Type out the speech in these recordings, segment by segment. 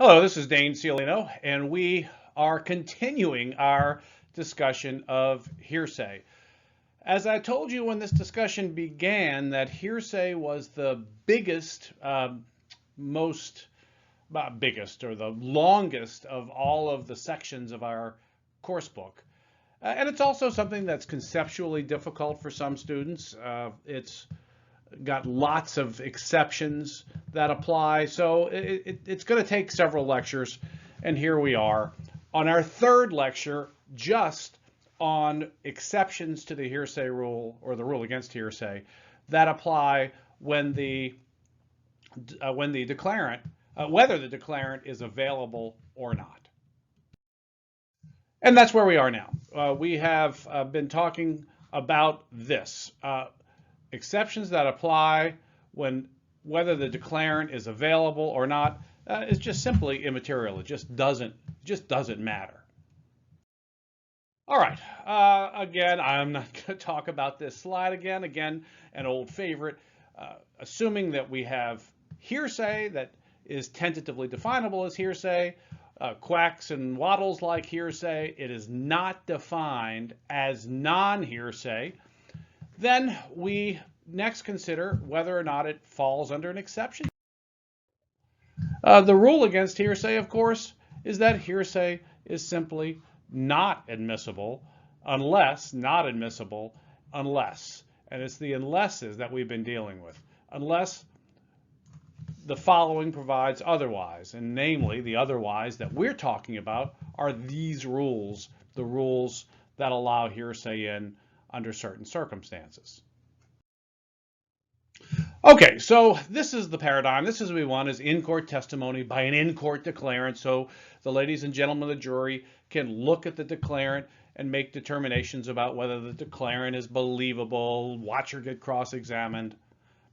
Hello, this is Dane Ciolino, and we are continuing our discussion of hearsay. As I told you when this discussion began, that hearsay was the biggest, most, biggest, or the longest of all of the sections of our course book. And it's also something that's conceptually difficult for some students. It's got lots of exceptions that apply. So it's going to take several lectures. And here we are on our third lecture just on exceptions to the hearsay rule, or the rule against hearsay, that apply when the declarant, whether the declarant is available or not. And that's where we are now. We have been talking about this. Exceptions that apply when whether the declarant is available or not is just simply immaterial. It just doesn't matter. All right. Again, I'm not going to talk about this slide again. Again, an old favorite. Assuming that we have hearsay that is tentatively definable as hearsay, quacks and waddles like hearsay, it is not defined as non-hearsay. Then we next consider whether or not it falls under an exception. The rule against hearsay, of course, is that hearsay is simply not admissible unless, and it's the unlesses that we've been dealing with, unless the following provides otherwise, and namely the otherwise that we're talking about are these rules, the rules that allow hearsay in under certain circumstances. Okay, so this is the paradigm. This is what we want, is in-court testimony by an in-court declarant, so the ladies and gentlemen of the jury can look at the declarant and make determinations about whether the declarant is believable, watch her get cross-examined.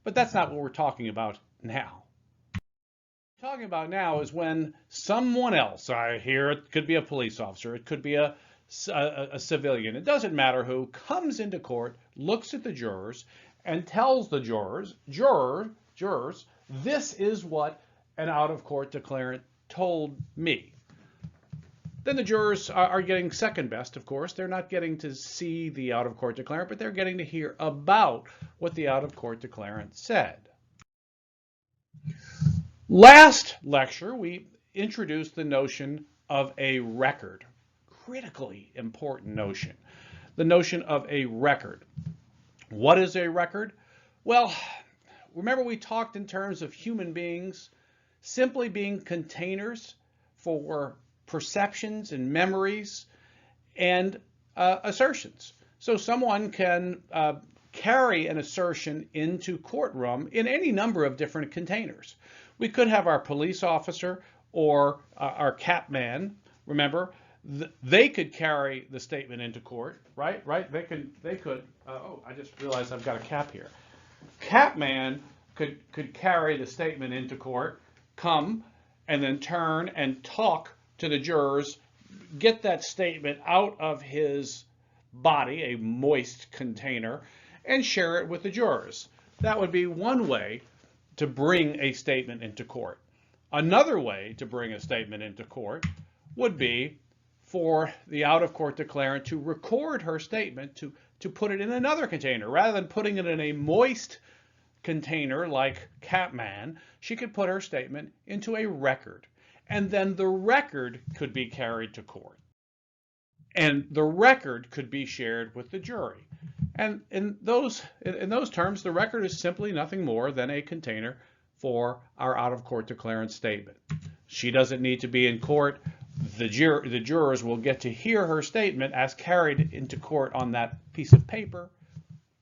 But that's not what we're talking about now. What we're talking about now is when someone else, here it could be a police officer, it could be a civilian, it doesn't matter who, comes into court, looks at the jurors, and tells the jurors, this is what an out-of-court declarant told me. Then the jurors are getting second best, of course. They're not getting to see the out-of-court declarant, but they're getting to hear about what the out-of-court declarant said. Last lecture, we introduced the notion of a record. Critically important notion. The notion of a record. What is a record? Well, remember we talked in terms of human beings simply being containers for perceptions and memories and assertions. So someone can carry an assertion into courtroom in any number of different containers. We could have our police officer or our cap man, remember, they could carry the statement into court, right? They could. Oh, I just realized I've got a cap here. Cap man could carry the statement into court, come, and then turn and talk to the jurors, get that statement out of his body, a moist container, and share it with the jurors. That would be one way to bring a statement into court. Another way to bring a statement into court would be for the out-of-court declarant to record her statement, to put it in another container. Rather than putting it in a moist container like Catman, she could put her statement into a record. And then the record could be carried to court. And the record could be shared with the jury. And in those terms, the record is simply nothing more than a container for our out-of-court declarant statement. She doesn't need to be in court. The jurors will get to hear her statement as carried into court on that piece of paper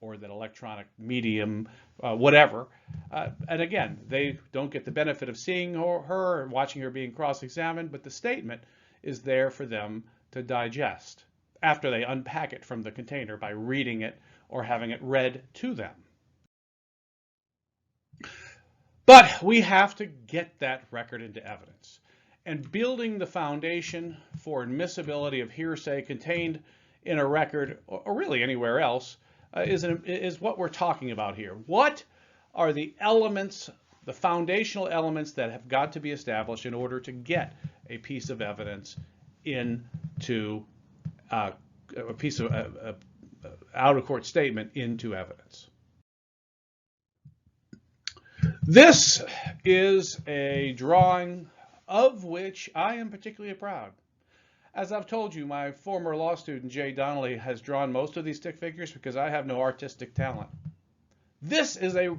or that electronic medium, whatever. And again, they don't get the benefit of seeing her and watching her being cross-examined, but the statement is there for them to digest after they unpack it from the container by reading it or having it read to them. But we have to get that record into evidence. And building the foundation for admissibility of hearsay contained in a record, or really anywhere else, is what we're talking about here. What are the elements, the foundational elements that have got to be established in order to get a piece of evidence into a piece of out-of-court statement into evidence. This is a drawing of which I am particularly proud. As I've told you, my former law student, Jay Donnelly, has drawn most of these stick figures because I have no artistic talent. This is a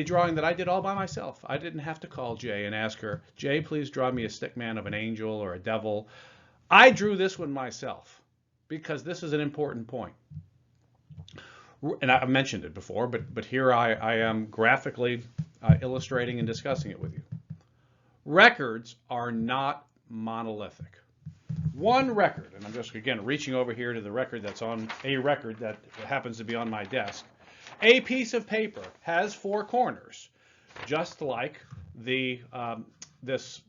drawing that I did all by myself. I didn't have to call Jay and ask her, Jay, please draw me a stick man of an angel or a devil. I drew this one myself because this is an important point. And I've mentioned it before, but here I am graphically illustrating and discussing it with you. Records are not monolithic. One record, and I'm just, again, reaching over here to the record that's on a record that happens to be on my desk. A piece of paper has four corners, just like the this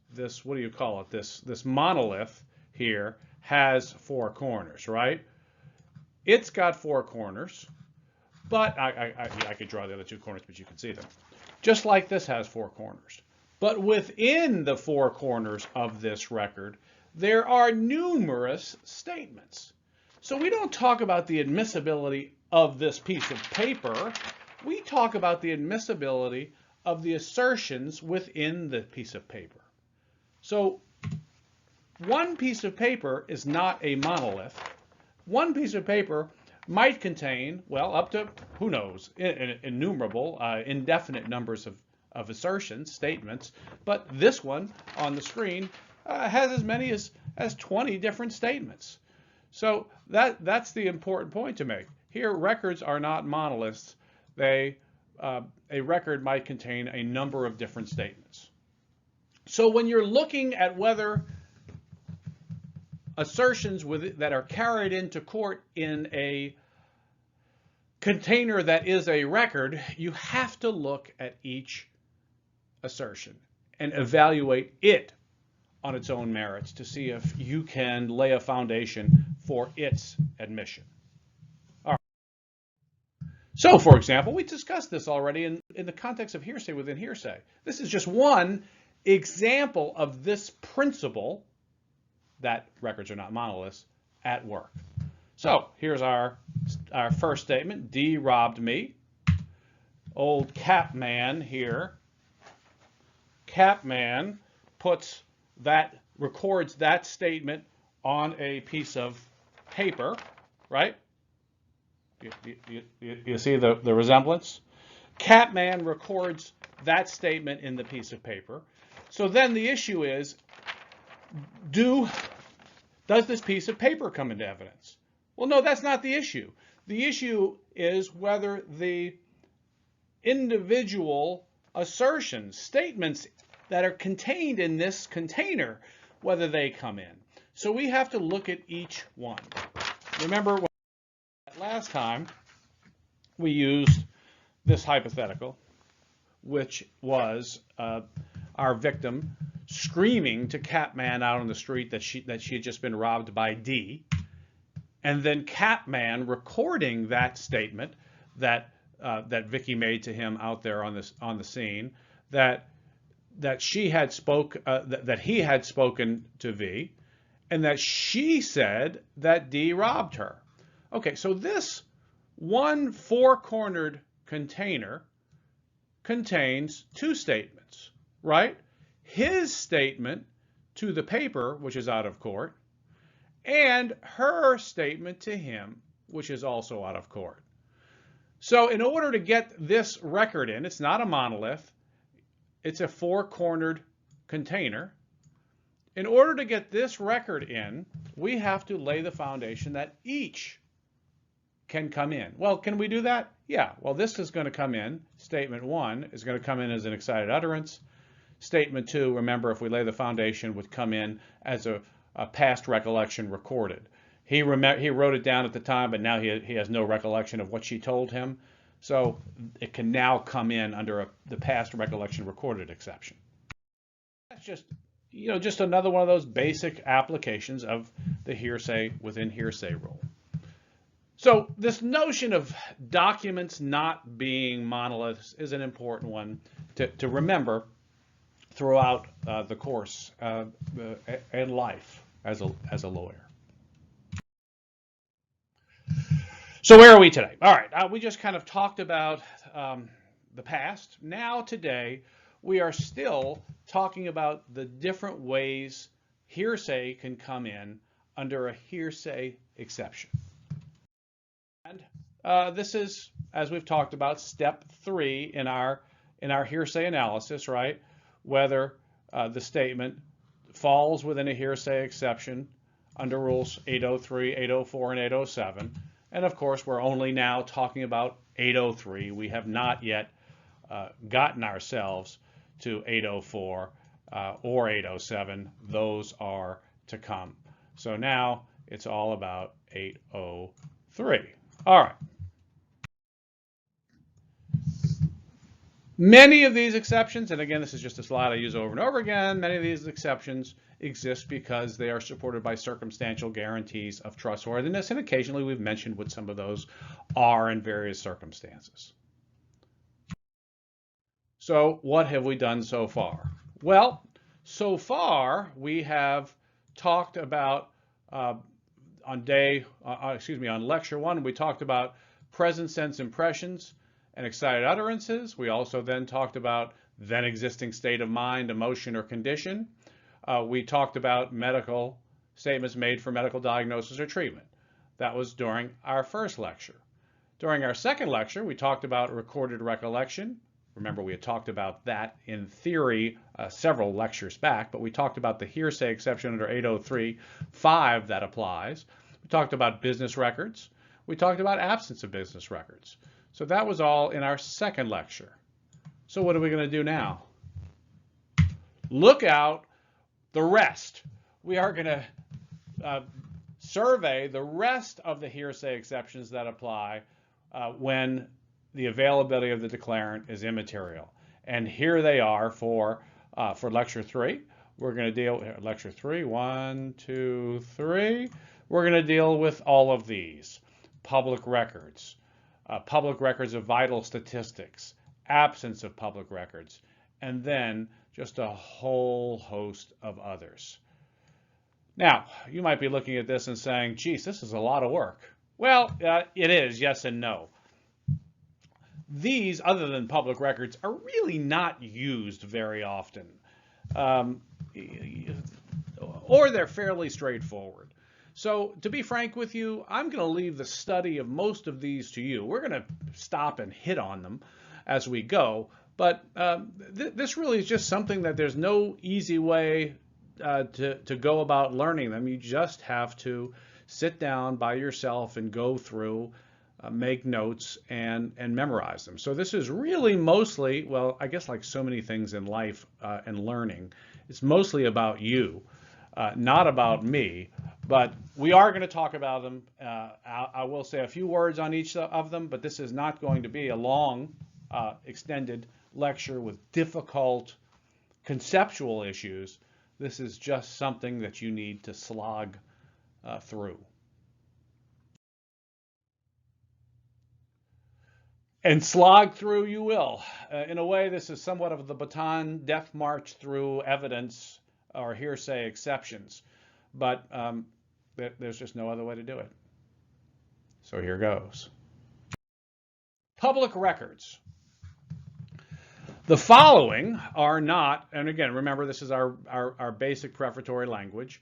what do you call it? This monolith here has four corners, right? It's got four corners, but I could draw the other two corners, but you can see them. Just like this has four corners. But within the four corners of this record, there are numerous statements. So we don't talk about the admissibility of this piece of paper. We talk about the admissibility of the assertions within the piece of paper. So one piece of paper is not a monolith. One piece of paper might contain, well, up to, who knows, innumerable, indefinite numbers of assertions, statements, but this one on the screen has as many as 20 different statements. So that's the important point to make. Here, records are not monoliths. A record might contain a number of different statements. So when you're looking at whether assertions that are carried into court in a container that is a record, you have to look at each assertion and evaluate it on its own merits to see if you can lay a foundation for its admission. All right. So, for example, we discussed this already in the context of hearsay within hearsay. This is just one example of this principle that records are not monoliths at work. So here's our first statement. D robbed me. Old Capman here. Capman records that statement on a piece of paper, right? You see the resemblance? Capman records that statement in the piece of paper. So then the issue is, does this piece of paper come into evidence? Well, no, that's not the issue. The issue is whether the individual assertions, statements that are contained in this container, whether they come in. So we have to look at each one. Remember, last time we used this hypothetical, which was our victim screaming to Capman out on the street that she had just been robbed by D, and then Capman recording that statement that Vicky made to him out there on the scene, that he had spoken to V, and that she said that D robbed her. Okay, so this one four-cornered container contains two statements, right? His statement to the paper, which is out of court, and her statement to him, which is also out of court. So in order to get this record in, it's not a monolith, it's a four-cornered container. In order to get this record in, we have to lay the foundation that each can come in. Well, can we do that? Yeah. Well, this is going to come in. Statement 1 is going to come in as an excited utterance. Statement 2, remember, if we lay the foundation, would come in as a past recollection recorded. He wrote it down at the time, but now he has no recollection of what she told him. So it can now come in under the past recollection recorded exception. That's just another one of those basic applications of the hearsay within hearsay rule. So this notion of documents not being monoliths is an important one to remember throughout the course and life as a lawyer. So where are we today? All right, we just kind of talked about the past. Now today, we are still talking about the different ways hearsay can come in under a hearsay exception. And this is, as we've talked about, step 3 in our hearsay analysis, right? Whether the statement falls within a hearsay exception under rules 803, 804, and 807. And of course, we're only now talking about 803. We have not yet gotten ourselves to 804 or 807. Those are to come. So now it's all about 803. All right. Many of these exceptions, and again, this is just a slide I use over and over again, many of these exceptions exist because they are supported by circumstantial guarantees of trustworthiness, and occasionally we've mentioned what some of those are in various circumstances. So what have we done so far? Well, so far we have talked about on lecture 1, we talked about present sense impressions and excited utterances. We also then talked about then existing state of mind, emotion, or condition. We talked about medical statements made for medical diagnosis or treatment. That was during our first lecture. During our second lecture, we talked about recorded recollection. Remember, we had talked about that in theory several lectures back, but we talked about the hearsay exception under 803.5 that applies. We talked about business records. We talked about absence of business records. So that was all in our second lecture. So what are we going to do now? Look out the rest. We are going to survey the rest of the hearsay exceptions that apply when the availability of the declarant is immaterial. And here they are for lecture 3. We're going to deal with lecture 3, 1, 2, 3. We're going to deal with all of these. Public records of vital statistics, absence of public records, and then just a whole host of others. Now, you might be looking at this and saying, geez, this is a lot of work. Well, it is, yes and no. These, other than public records, are really not used very often, or they're fairly straightforward. So to be frank with you, I'm going to leave the study of most of these to you. We're going to stop and hit on them as we go, but this really is just something that there's no easy way to go about learning them. You just have to sit down by yourself and go through, make notes, and memorize them. So this is really mostly, well, I guess like so many things in life and learning, it's mostly about you, not about me. But we are going to talk about them. I will say a few words on each of them, but this is not going to be a long, extended lecture with difficult conceptual issues. This is just something that you need to slog through. And slog through you will. In a way, this is somewhat of the baton death march through evidence or hearsay exceptions. But there's just no other way to do it. So here goes. Public records. The following are not, and again, remember this is our basic prefatory language.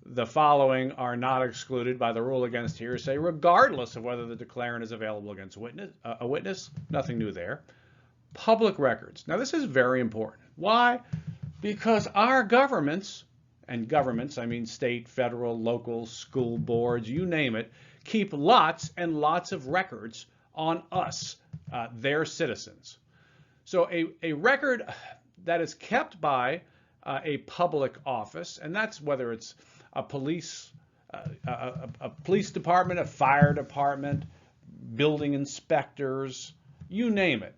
The following are not excluded by the rule against hearsay, regardless of whether the declarant is available against a witness. Nothing new there. Public records. Now this is very important. Why? Because our governments, and governments, I mean state, federal, local, school boards, you name it, keep lots and lots of records on us, their citizens. So a record that is kept by a public office, and that's whether it's a police department, a fire department, building inspectors, you name it,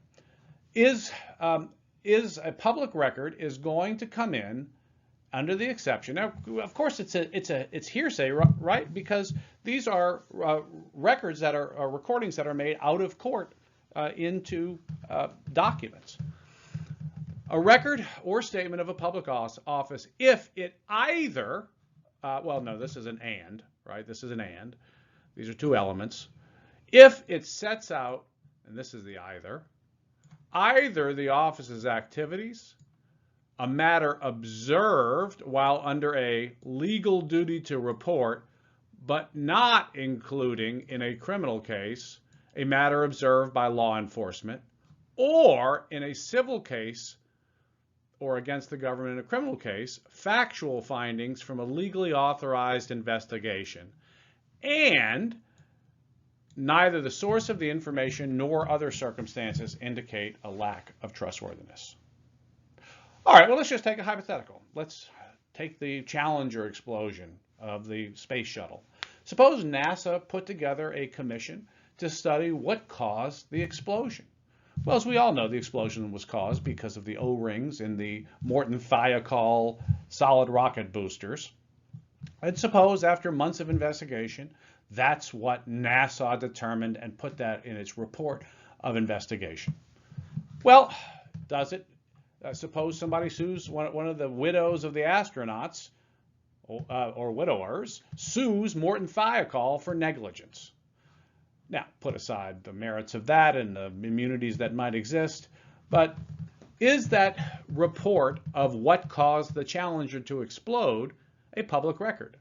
is a public record is going to come in under the exception. Now, of course, it's hearsay, right? Because these are records that are recordings that are made out of court into documents. A record or statement of a public office, if it either, well, no, this is an and, right? This is an and. These are two elements. If it sets out, and this is the either the office's activities, a matter observed while under a legal duty to report, but not including in a criminal case, a matter observed by law enforcement, or in a civil case or against the government in a criminal case, factual findings from a legally authorized investigation, and neither the source of the information nor other circumstances indicate a lack of trustworthiness. All right, well, let's just take a hypothetical. Let's take the Challenger explosion of the space shuttle. Suppose NASA put together a commission to study what caused the explosion. Well, as we all know, the explosion was caused because of the O-rings in the Morton Thiokol solid rocket boosters. And suppose after months of investigation, that's what NASA determined and put that in its report of investigation. Well, does it? Suppose somebody sues one of the widows of the astronauts, or widowers, sues Morton Thiokol for negligence. Now, put aside the merits of that and the immunities that might exist, but is that report of what caused the Challenger to explode a public record?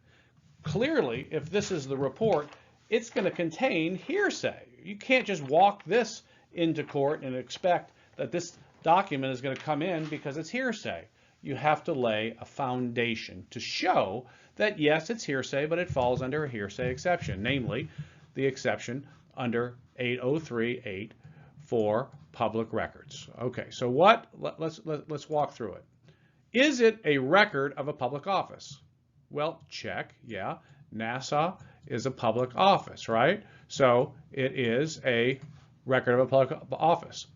Clearly, if this is the report, it's going to contain hearsay. You can't just walk this into court and expect that this document is going to come in because it's hearsay. You have to lay a foundation to show that, yes, it's hearsay, but it falls under a hearsay exception, namely the exception under 803(8) for public records. Okay, so let's walk through it. Is it a record of a public office? Well, check, yeah, NASA is a public office, right? So it is a record of a public office.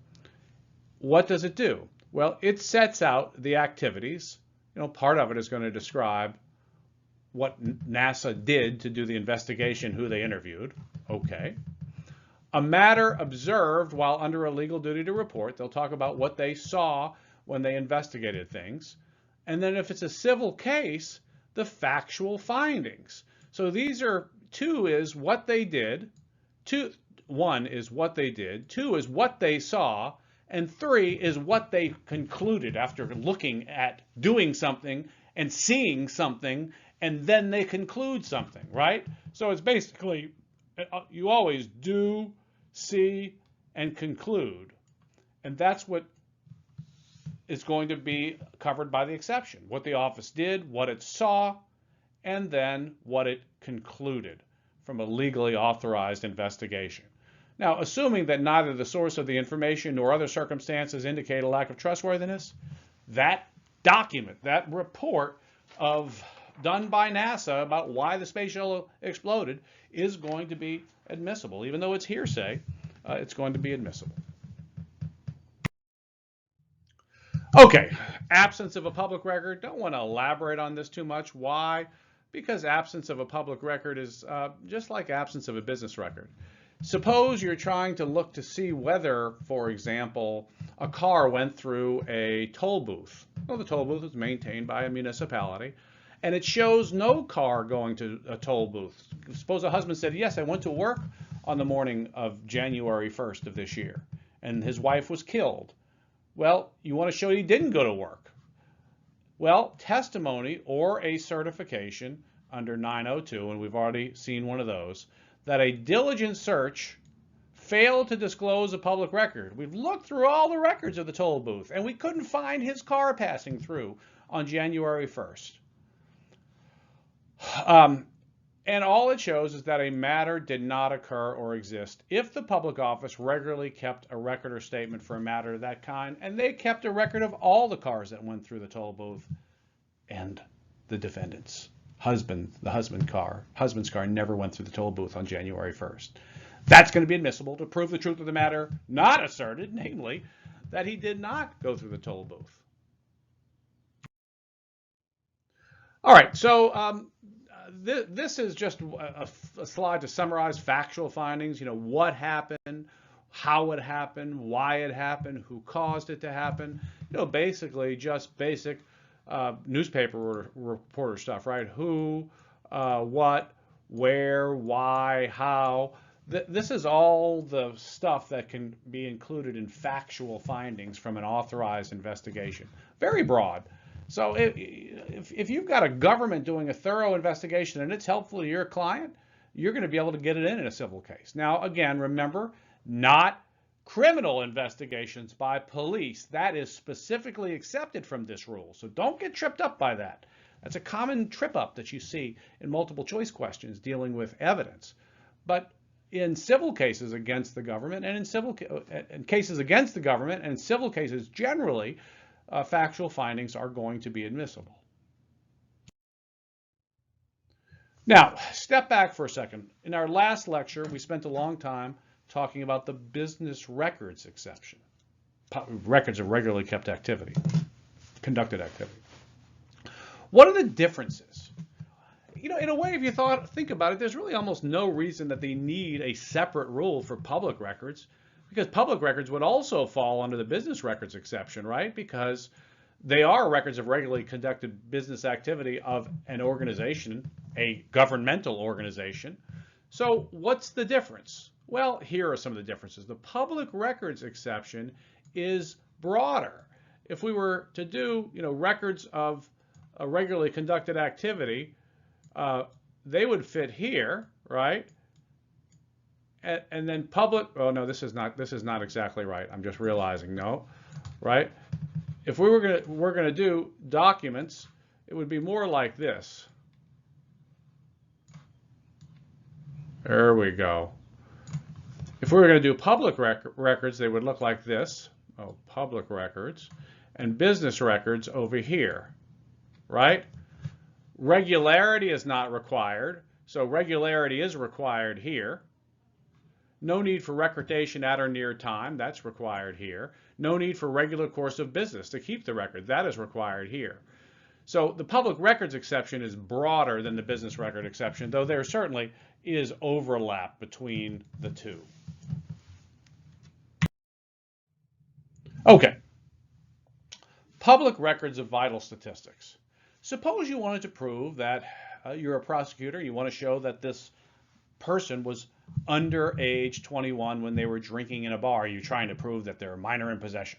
What does it do? Well, it sets out the activities. Part of it is going to describe what NASA did to do the investigation, who they interviewed. Okay. A matter observed while under a legal duty to report. They'll talk about what they saw when they investigated things. And then if it's a civil case, the factual findings. So these are, 2 is what they did, 1 is what they did, 2 is what they saw, and 3 is what they concluded after looking at doing something and seeing something, and then they conclude something, right? So it's basically, you always do, see, and conclude. And that's what is going to be covered by the exception. What the office did, what it saw, and then what it concluded from a legally authorized investigation. Now, assuming that neither the source of the information nor other circumstances indicate a lack of trustworthiness, that document, that report done by NASA about why the space shuttle exploded is going to be admissible. Even though it's hearsay, it's going to be admissible. Okay, absence of a public record. Don't want to elaborate on this too much. Why? Because absence of a public record is just like absence of a business record. Suppose you're trying to look to see whether, for example, a car went through a toll booth. Well, the toll booth is maintained by a municipality, and it shows no car going to a toll booth. Suppose a husband said, yes, I went to work on the morning of January 1st of this year, and his wife was killed. Well, you want to show he didn't go to work. Well, testimony or a certification under 902, and we've already seen one of those, that a diligent search failed to disclose a public record. We've looked through all the records of the toll booth, and we couldn't find his car passing through on January 1st. And all it shows is that a matter did not occur or exist if the public office regularly kept a record or statement for a matter of that kind, and they kept a record of all the cars that went through the toll booth, and the defendant's the husband's car never went through the toll booth on January 1st. That's going to be admissible to prove the truth of the matter not asserted, namely, that he did not go through the toll booth. All right, so this is just a slide to summarize factual findings. You know, what happened, how it happened, why it happened, who caused it to happen. You know, basically just basic newspaper reporter stuff, right? Who, what, where, why, how. This is all the stuff that can be included in factual findings from an authorized investigation. Very broad. So if you've got a government doing a thorough investigation and it's helpful to your client, you're going to be able to get it in a civil case. Now, again, remember, not criminal investigations by police. That is specifically accepted from this rule. So don't get tripped up by that. That's a common trip up that you see in multiple choice questions dealing with evidence. But in civil cases against the government and in cases against the government and in civil cases generally, factual findings are going to be admissible. Now, step back for a second. In our last lecture, we spent a long time talking about the business records exception. Records of regularly kept activity, conducted activity. What are the differences? You know, in a way, if you think about it, there's really almost no reason that they need a separate rule for public records, because public records would also fall under the business records exception, right? Because they are records of regularly conducted business activity of an organization, a governmental organization. So what's the difference? Well, here are some of the differences. The public records exception is broader. If we were to do, you know, records of a regularly conducted activity, they would fit here, right? And then public, oh no, this is not exactly right. I'm just realizing, no, right? If we're gonna do documents, it would be more like this. There we go. If we were going to do public records, they would look like this. Oh, public records. And business records over here, right? Regularity is not required, so regularity is required here. No need for recordation at or near time, that's required here. No need for regular course of business to keep the record, that is required here. So the public records exception is broader than the business record exception, though there certainly is overlap between the two. Okay, public records of vital statistics. Suppose you wanted to prove that you're a prosecutor, you want to show that this person was under age 21 when they were drinking in a bar. You're trying to prove that they're a minor in possession.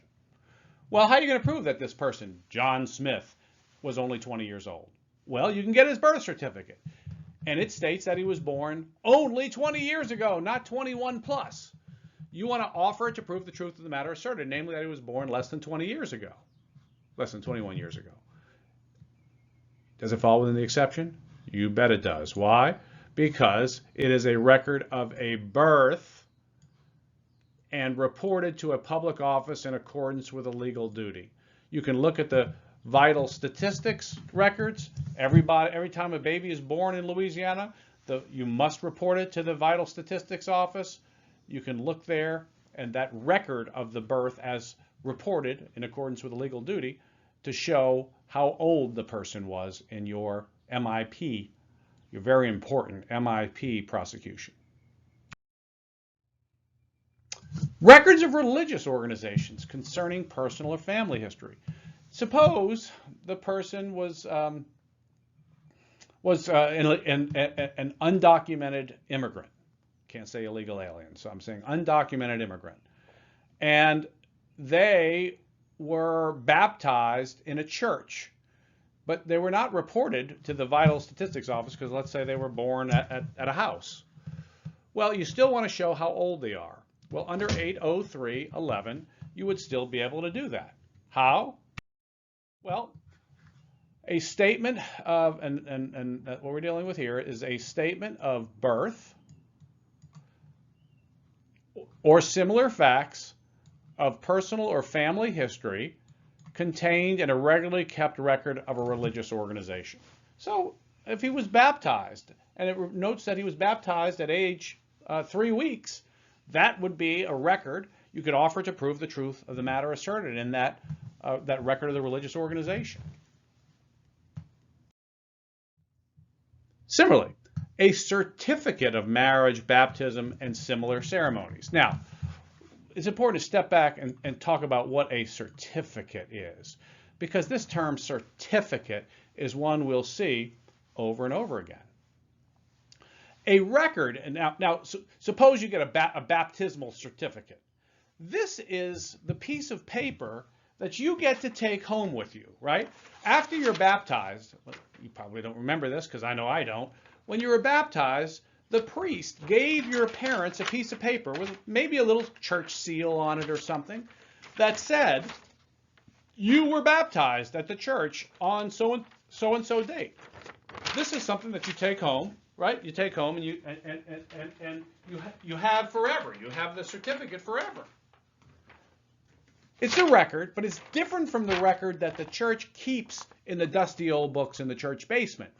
Well, how are you going to prove that this person, John Smith, was only 20 years old? Well, you can get his birth certificate. And it states that he was born only 20 years ago, not 21 plus. You want to offer it to prove the truth of the matter asserted, namely that he was born less than 20 years ago, less than 21 years ago. Does it fall within the exception? You bet it does. Why? Because it is a record of a birth and reported to a public office in accordance with a legal duty. You can look at the vital statistics records. Every time a baby is born in Louisiana, you must report it to the vital statistics office. You can look there, and that record of the birth as reported in accordance with a legal duty to show how old the person was in your MIP, your very important MIP prosecution. Records of religious organizations concerning personal or family history. Suppose the person was an undocumented immigrant. Can't say illegal alien, so I'm saying undocumented immigrant. And they were baptized in a church, but they were not reported to the vital statistics office because let's say they were born at a house. Well, you still want to show how old they are. Well, under 803.11, you would still be able to do that. How? Well, a statement of, and what we're dealing with here is a statement of birth or similar facts of personal or family history contained in a regularly kept record of a religious organization. So if he was baptized, and it notes that he was baptized at age 3 weeks, that would be a record you could offer to prove the truth of the matter asserted in that record of the religious organization. Similarly, a certificate of marriage, baptism, and similar ceremonies. Now, it's important to step back and talk about what a certificate is, because this term certificate is one we'll see over and over again. A record, and now suppose you get a baptismal certificate. This is the piece of paper that you get to take home with you, right? After you're baptized, you probably don't remember this because I know I don't. When you were baptized, the priest gave your parents a piece of paper with maybe a little church seal on it or something that said you were baptized at the church on so and so date. This is something that you take home, right? You take home and you have forever. You have the certificate forever. It's a record, but it's different from the record that the church keeps in the dusty old books in the church basement.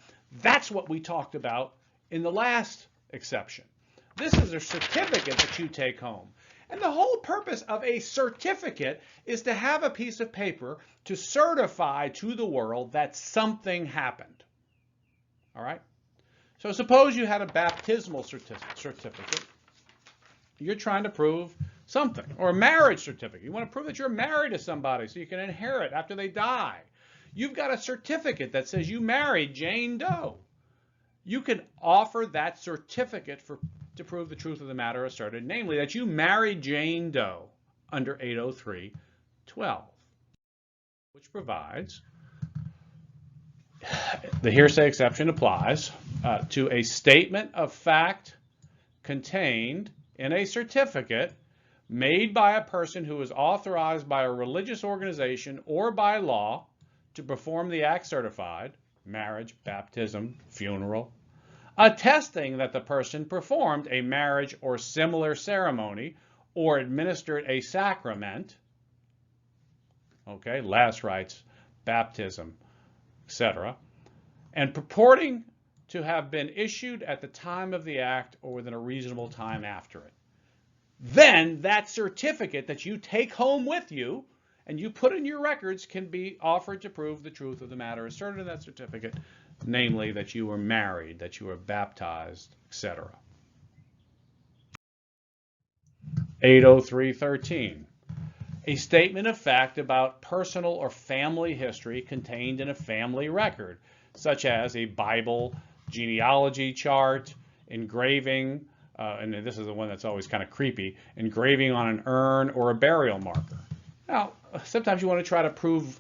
That's what we talked about in the last exception. This is a certificate that you take home. And the whole purpose of a certificate is to have a piece of paper to certify to the world that something happened. All right? So suppose you had a baptismal certificate. You're trying to prove something. Or a marriage certificate. You want to prove that you're married to somebody so you can inherit after they die. You've got a certificate that says you married Jane Doe. You can offer that certificate to prove the truth of the matter asserted, namely that you married Jane Doe under 803.12, which provides the hearsay exception applies to a statement of fact contained in a certificate made by a person who is authorized by a religious organization or by law to perform the act certified, marriage, baptism, funeral, attesting that the person performed a marriage or similar ceremony or administered a sacrament, okay, last rites, baptism, etc., and purporting to have been issued at the time of the act or within a reasonable time after it. Then that certificate that you take home with you and you put in your records can be offered to prove the truth of the matter asserted in that certificate, namely that you were married, that you were baptized, etc. 803.13. A statement of fact about personal or family history contained in a family record, such as a Bible, genealogy chart, engraving, and this is the one that's always kind of creepy, engraving on an urn or a burial marker. Now, sometimes you want to try to prove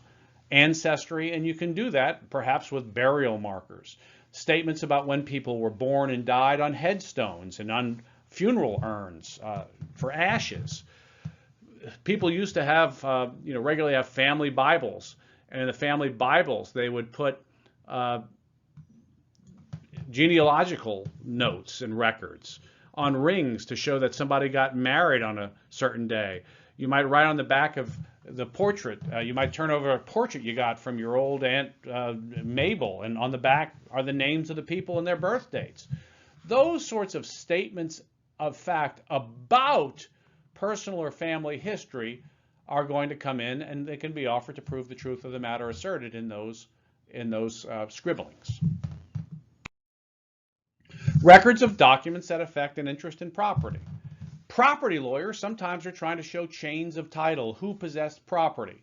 ancestry, and you can do that perhaps with burial markers. Statements about when people were born and died on headstones and on funeral urns for ashes. People used to have, regularly have family Bibles, and in the family Bibles they would put genealogical notes and records on rings to show that somebody got married on a certain day. You might write on the back of the portrait, you might turn over a portrait you got from your old Aunt Mabel, and on the back are the names of the people and their birth dates. Those sorts of statements of fact about personal or family history are going to come in, and they can be offered to prove the truth of the matter asserted in those scribblings. Records of documents that affect an interest in property. Property lawyers sometimes are trying to show chains of title, who possessed property.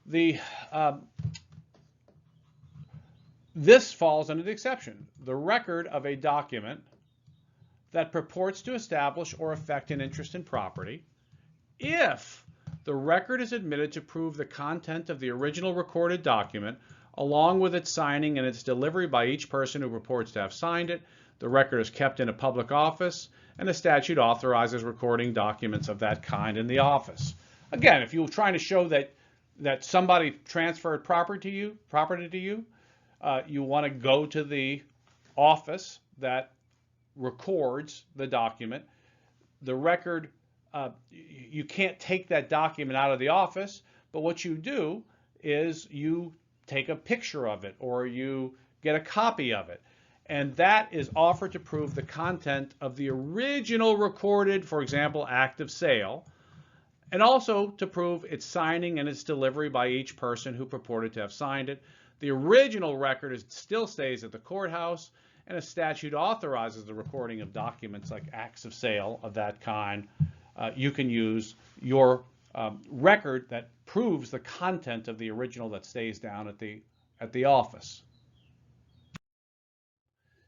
This falls under the exception. The record of a document that purports to establish or affect an interest in property, if the record is admitted to prove the content of the original recorded document, along with its signing and its delivery by each person who purports to have signed it, the record is kept in a public office, and the statute authorizes recording documents of that kind in the office. Again, if you're trying to show that somebody transferred property to you, you want to go to the office that records the document. The record, you can't take that document out of the office, but what you do is you take a picture of it or you get a copy of it. And that is offered to prove the content of the original recorded, for example, act of sale, and also to prove its signing and its delivery by each person who purported to have signed it. The original record still stays at the courthouse, and a statute authorizes the recording of documents like acts of sale of that kind, you can use your record that proves the content of the original that stays down at the office.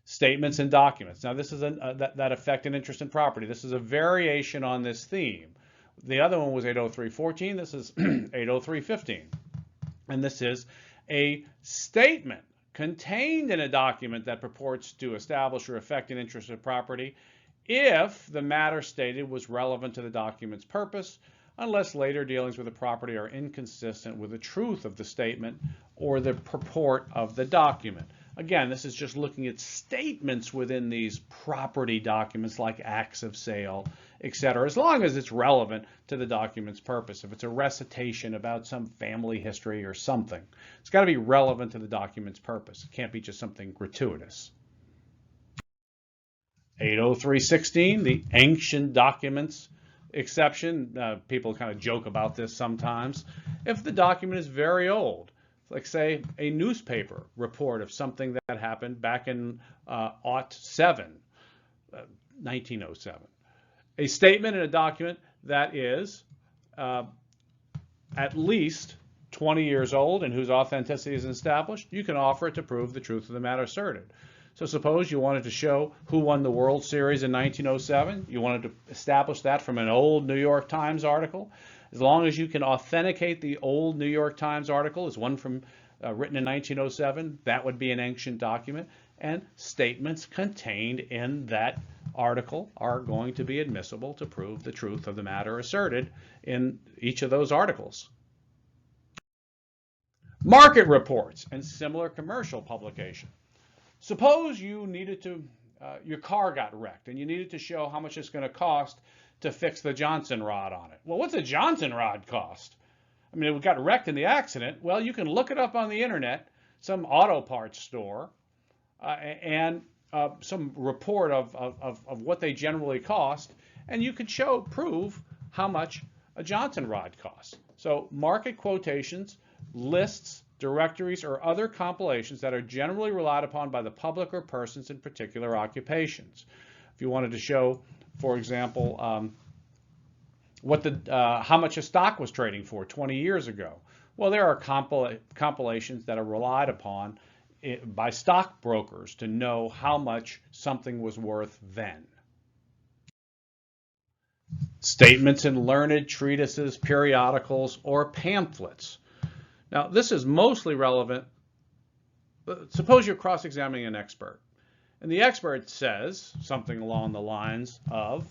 Statements and documents. Now this is that affect an interest in property. This is a variation on this theme. The other one was 803.14. This is 803.15. And this is a statement contained in a document that purports to establish or affect an interest in property if the matter stated was relevant to the document's purpose, unless later dealings with the property are inconsistent with the truth of the statement or the purport of the document. Again, this is just looking at statements within these property documents like acts of sale, etc., as long as it's relevant to the document's purpose. If it's a recitation about some family history or something, it's got to be relevant to the document's purpose. It can't be just something gratuitous. 803.16, the ancient documents exception. People kind of joke about this sometimes. If the document is very old, like say a newspaper report of something that happened back in 1907. A statement in a document that is at least 20 years old and whose authenticity is established, you can offer it to prove the truth of the matter asserted. So suppose you wanted to show who won the World Series in 1907. You wanted to establish that from an old New York Times article. As long as you can authenticate the old New York Times article as one from written in 1907, that would be an ancient document. And statements contained in that article are going to be admissible to prove the truth of the matter asserted in each of those articles. Market reports and similar commercial publication. Suppose you needed to, your car got wrecked and you needed to show how much it's going to cost to fix the Johnson rod on it. Well, what's a Johnson rod cost? I mean, it got wrecked in the accident. Well, you can look it up on the internet, some auto parts store, and some report of what they generally cost, and you could prove how much a Johnson rod costs. So market quotations, lists, directories, or other compilations that are generally relied upon by the public or persons in particular occupations. If you wanted to show, for example, how much a stock was trading for 20 years ago, well, there are compilations that are relied upon by stockbrokers to know how much something was worth then. Statements in learned treatises, periodicals, or pamphlets. Now, this is mostly relevant. Suppose you're cross-examining an expert, and the expert says something along the lines of,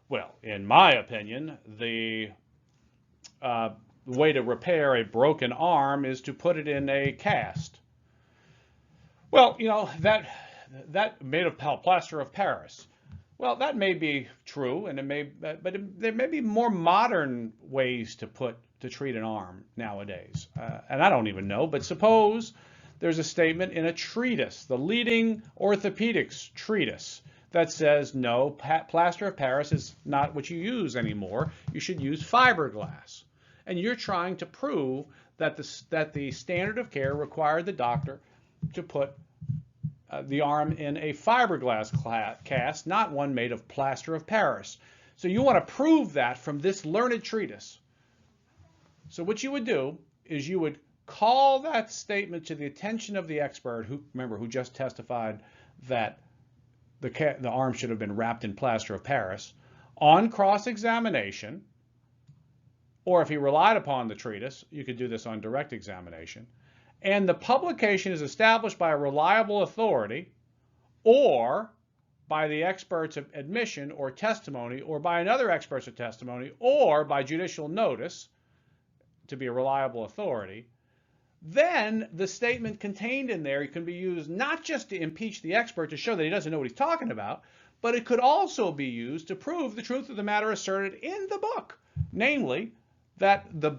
well, in my opinion, the way to repair a broken arm is to put it in a cast. Well, you know, that made of plaster of Paris. Well, that may be true, and there may be more modern ways to treat an arm nowadays, and I don't even know. But suppose there's a statement in a treatise, the leading orthopedics treatise, that says no, plaster of Paris is not what you use anymore. You should use fiberglass, and you're trying to prove that the standard of care required the doctor to put the arm in a fiberglass cast, not one made of plaster of Paris. So you want to prove that from this learned treatise. So what you would do is you would call that statement to the attention of the expert, who just testified that the arm should have been wrapped in plaster of Paris, on cross-examination, or if he relied upon the treatise, you could do this on direct examination, and the publication is established by a reliable authority, or by the expert's admission or testimony, or by another expert's testimony, or by judicial notice to be a reliable authority, then the statement contained in there can be used not just to impeach the expert to show that he doesn't know what he's talking about, but it could also be used to prove the truth of the matter asserted in the book, namely that the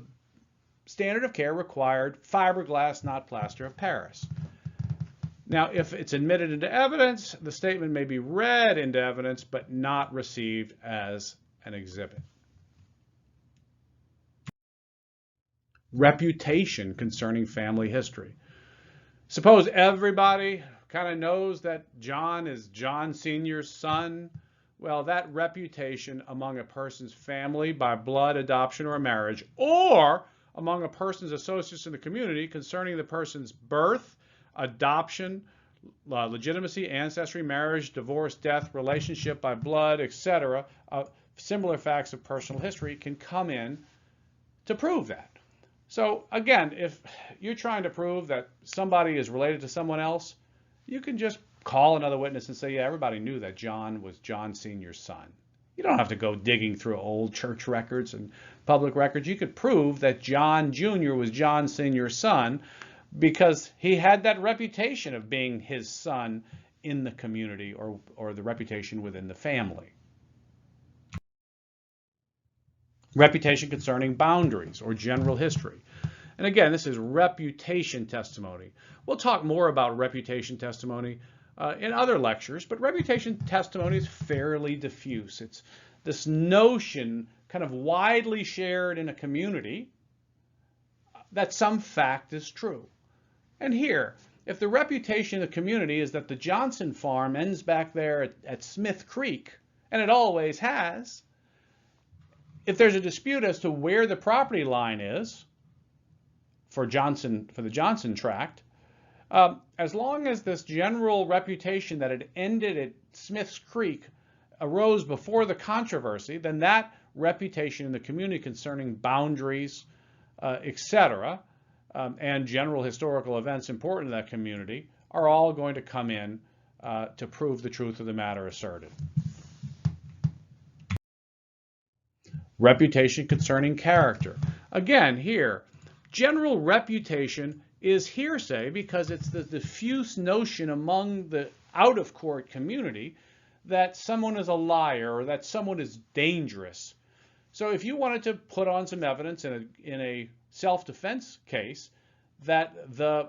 standard of care required fiberglass, not plaster of Paris. Now, if it's admitted into evidence, the statement may be read into evidence but not received as an exhibit. Reputation concerning family history. Suppose everybody kind of knows that John is John Sr.'s son, well, that reputation among a person's family by blood, adoption, or marriage, or among a person's associates in the community concerning the person's birth, adoption, legitimacy, ancestry, marriage, divorce, death, relationship by blood, etc., similar facts of personal history can come in to prove that. So again, if you're trying to prove that somebody is related to someone else, you can just call another witness and say, yeah, everybody knew that John was John Sr.'s son. You don't have to go digging through old church records and public records. You could prove that John Jr. was John Sr.'s son because he had that reputation of being his son in the community or the reputation within the family. Reputation concerning boundaries or general history. And again, this is reputation testimony. We'll talk more about reputation testimony in other lectures, but reputation testimony is fairly diffuse. It's this notion kind of widely shared in a community that some fact is true. And here, if the reputation of the community is that the Johnson farm ends back there at Smith Creek, and it always has, if there's a dispute as to where the property line is for the Johnson tract, as long as this general reputation that it ended at Smith's Creek arose before the controversy, then that reputation in the community concerning boundaries, etc., and general historical events important to that community are all going to come in to prove the truth of the matter asserted. Reputation concerning character. Again, here, general reputation is hearsay because it's the diffuse notion among the out-of-court community that someone is a liar or that someone is dangerous. So if you wanted to put on some evidence in a self-defense case that the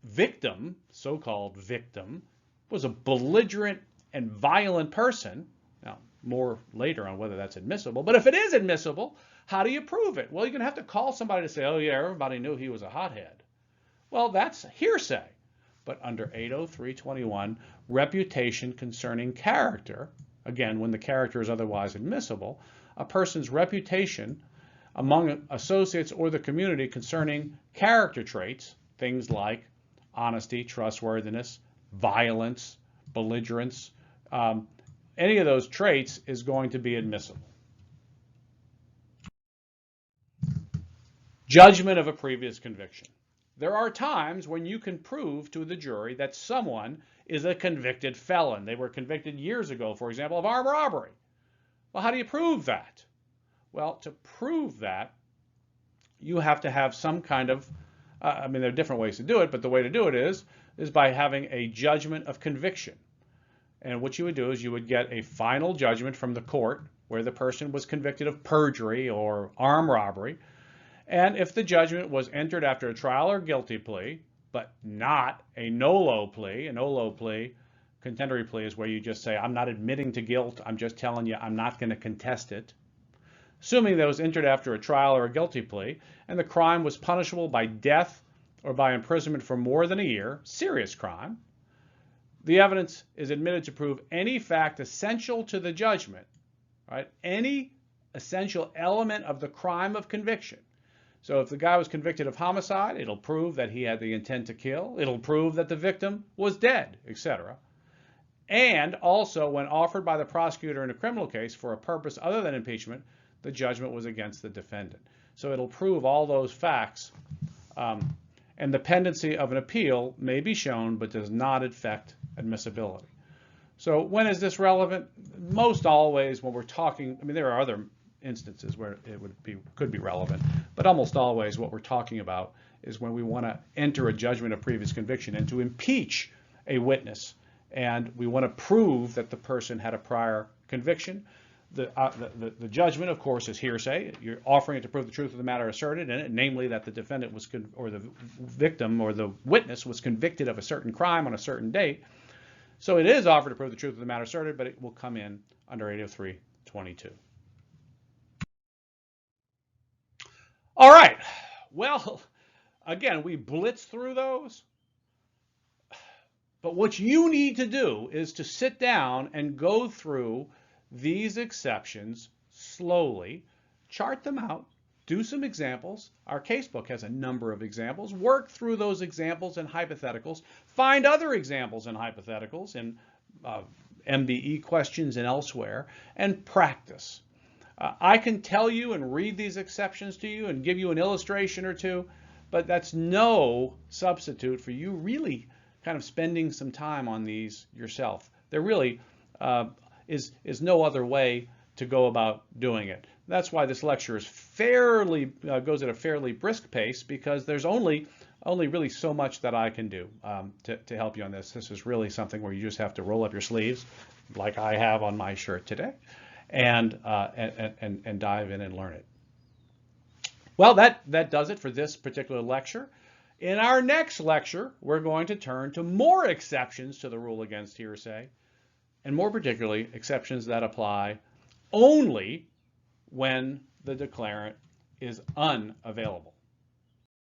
victim, so-called victim, was a belligerent and violent person, now more later on whether that's admissible, but if it is admissible, how do you prove it? Well, you're going to have to call somebody to say, oh yeah, everybody knew he was a hothead. Well, that's hearsay. But under 803.21, reputation concerning character, again, when the character is otherwise admissible, a person's reputation among associates or the community concerning character traits, things like honesty, trustworthiness, violence, belligerence, any of those traits is going to be admissible. Judgment of a previous conviction. There are times when you can prove to the jury that someone is a convicted felon. They were convicted years ago, for example, of armed robbery. Well, how do you prove that? Well, to prove that, you have to have some kind of, there are different ways to do it, but the way to do it is by having a judgment of conviction. And what you would do is you would get a final judgment from the court where the person was convicted of perjury or armed robbery. And if the judgment was entered after a trial or guilty plea, but not a nolo plea, contendory plea is where you just say, I'm not admitting to guilt, I'm just telling you I'm not going to contest it. Assuming that it was entered after a trial or a guilty plea, and the crime was punishable by death or by imprisonment for more than a year, serious crime, the evidence is admitted to prove any fact essential to the judgment, right? Any essential element of the crime of conviction. So if the guy was convicted of homicide, it'll prove that he had the intent to kill. It'll prove that the victim was dead, etc. And also, when offered by the prosecutor in a criminal case for a purpose other than impeachment, the judgment was against the defendant. So it'll prove all those facts. And the pendency of an appeal may be shown, but does not affect admissibility. So when is this relevant? Most always when we're talking, there are other instances where it could be relevant, but almost always what we're talking about is when we want to enter a judgment of previous conviction and to impeach a witness, and we want to prove that the person had a prior conviction. The judgment, of course, is hearsay. You're offering it to prove the truth of the matter asserted in it, namely that the defendant was, or the victim or the witness was convicted of a certain crime on a certain date. So it is offered to prove the truth of the matter asserted, but it will come in under 803.22. All right. Well, again, we blitzed through those. But what you need to do is to sit down and go through these exceptions slowly, chart them out, do some examples. Our casebook has a number of examples. Work through those examples and hypotheticals. Find other examples and hypotheticals in MBE questions and elsewhere, and practice. I can tell you and read these exceptions to you and give you an illustration or two, but that's no substitute for you really kind of spending some time on these yourself. There really is no other way to go about doing it. That's why this lecture is goes at a fairly brisk pace, because there's only really so much that I can do to help you on this. This is really something where you just have to roll up your sleeves, like I have on my shirt today, and dive in and learn it. Well, that does it for this particular lecture. In our next lecture, we're going to turn to more exceptions to the rule against hearsay, and more particularly, exceptions that apply only when the declarant is unavailable.